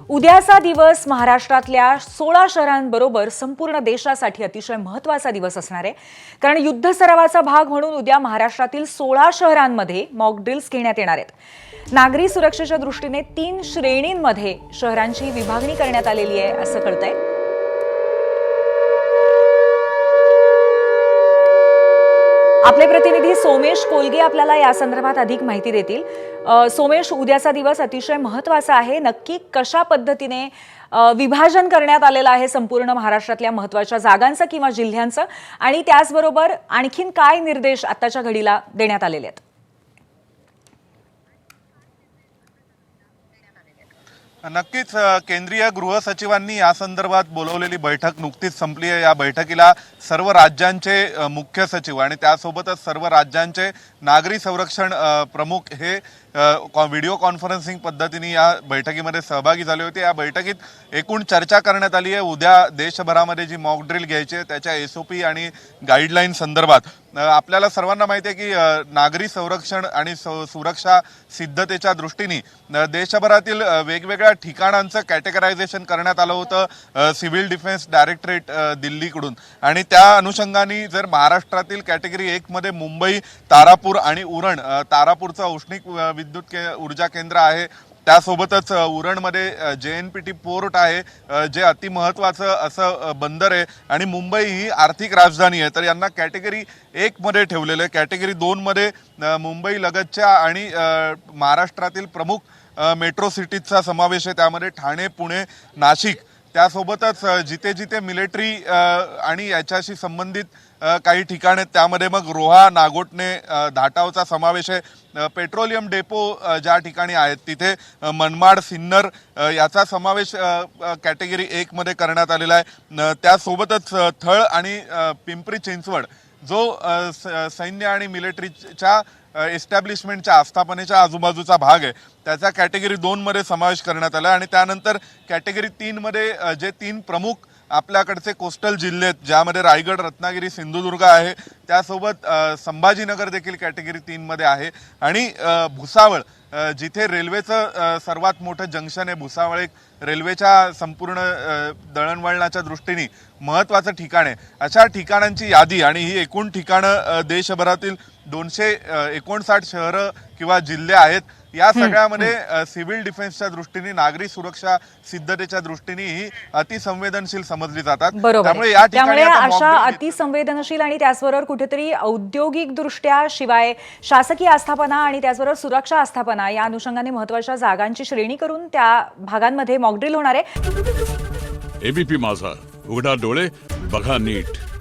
उद्याचा दिवस महाराष्ट्रातल्या 16 शहरांबरोबर संपूर्ण देशासाठी अतिशय महत्त्वाचा दिवस असणार आहे। कारण युद्ध सरावाचा भाग म्हणून उद्या महाराष्ट्रातील 16 शहरांमध्ये मॉक ड्रिल्स घेण्यात येणार आहेत। नागरी सुरक्षेच्या दृष्टीने 3 श्रेणींमध्ये शहरांची विभागणी करण्यात आलेली आहे असं कळतंय। आपले प्रतिनिधी सोमेश कोलगे आपल्याला या संदर्भात अधिक माहिती देतील। सोमेश, उद्याचा दिवस अतिशय महत्त्वाचा आहे, नक्की कशा पद्धतीने विभाजन करण्यात आलेलं आहे संपूर्ण महाराष्ट्रातल्या महत्त्वाच्या जागांचं किंवा जिल्ह्यांचं, आणि त्याचबरोबर आणखीन काय निर्देश आताच्या घडीला देण्यात आलेले आहेत? नक्कीच केंद्रीय गृह सचिवांनी या संदर्भात बोलवलेली बैठक नुकतीच संपली आहे। या बैठकीला सर्व राज्यांचे मुख्य सचिव आणि त्यासोबतच सर्व राज्यांचे नागरी संरक्षण प्रमुख हे व्हिडिओ कॉन्फरन्सिंग पद्धतीने या बैठकीमध्ये सहभागी झाले होते। या बैठकीत एकूण चर्चा करण्यात आली आहे उद्या देशभरामध्ये जी मॉक ड्रिल घ्यायची आहे त्याच्या SOP आणि गाईडलाईन संदर्भात। आपल्याला सर्वांना माहिती आहे की नागरी संरक्षण आणि सुरक्षा सिद्धतेच्या दृष्टीने देशभरातील वेगवेगळ्या ठिकाणांचं कॅटेगरायझेशन करण्यात आलं होतं सिव्हिल डिफेन्स डायरेक्टरेट दिल्लीकडून, आणि त्या अनुषंगाने जर महाराष्ट्रातील कॅटेगरी 1 मध्ये मुंबई, तारापूर आणि उरण, तारापूरचं औष्णिक विद्युत ऊर्जा केंद्र आहे, त्यासोबतच उरणमध्ये JNPT पोर्ट आहे जे अतिमहत्वाचं असं बंदर आहे, आणि मुंबई ही आर्थिक राजधानी आहे। तर यांना कॅटेगरी 1 मध्ये ठेवलेलं आहे। कॅटेगरी 2 मध्ये मुंबई लगतच्या आणि महाराष्ट्रातील प्रमुख मेट्रो सिटीजचा समावेश आहे, त्यामध्ये ठाणे, पुणे, नाशिक, त्यासोबतच जिथे जिथे मिलिटरी आणि याच्याशी संबंधित काही ठिकाण आहेत त्यामध्ये मग रोहा, नागोटणे, धाटावचा समावेश आहे। पेट्रोलियम डेपो ज्या ठिकाणी आहेत तिथे मनमाड, सिन्नर याचा समावेश कॅटेगरी 1 मध्ये करण्यात आलेला आहे। त्यासोबतच थळ आणि पिंपरी चिंचवड जो सैन्य आणि मिलिटरीच्या एस्टॅब्लिशमेंटच्या आस्थापनेच्या आजूबाजूचा भाग आहे त्याचा कॅटेगरी 2 मध्ये समावेश करण्यात आला। आणि त्यानंतर कॅटेगरी 3 मध्ये जे 3 प्रमुख आपल्याकडचे कोस्टल जिल्हे आहेत ज्यामध्ये रायगड, रत्नागिरी, सिंधुदुर्ग आहे, त्यासोबत संभाजीनगर देखील कॅटेगरी 3 मध्ये आहे, आणि भुसावळ जिथे रेल्वेचं सर्वात मोठं जंक्शन आहे, भुसावळ एक रेल्वेच्या संपूर्ण दळणवळणाच्या दृष्टीने महत्त्वाचं ठिकाण आहे। अशा ठिकाणांची यादी आणि ही एकूण ठिकाणं देशभरातील 259 शहरं किंवा जिल्हे आहेत, या सगळ्यामध्ये सिव्हिल डिफेन्सच्या दृष्टीने, नागरी सुरक्षा सिद्धतेच्या दृष्टीने ही अतिसंवेदनशील समजली जातात। त्यामुळे अशा अतिसंवेदनशील आणि त्याचबरोबर कुठेतरी औद्योगिक दृष्ट्या शिवाय शासकीय आस्थापना आणि त्याचबरोबर सुरक्षा आस्थापना या अनुषंगाने महत्त्वाच्या जागांची श्रेणी करून त्या भागांमध्ये मॉक ड्रिल होणार आहे। ABP माझा, उघडा डोळे बघा नीट।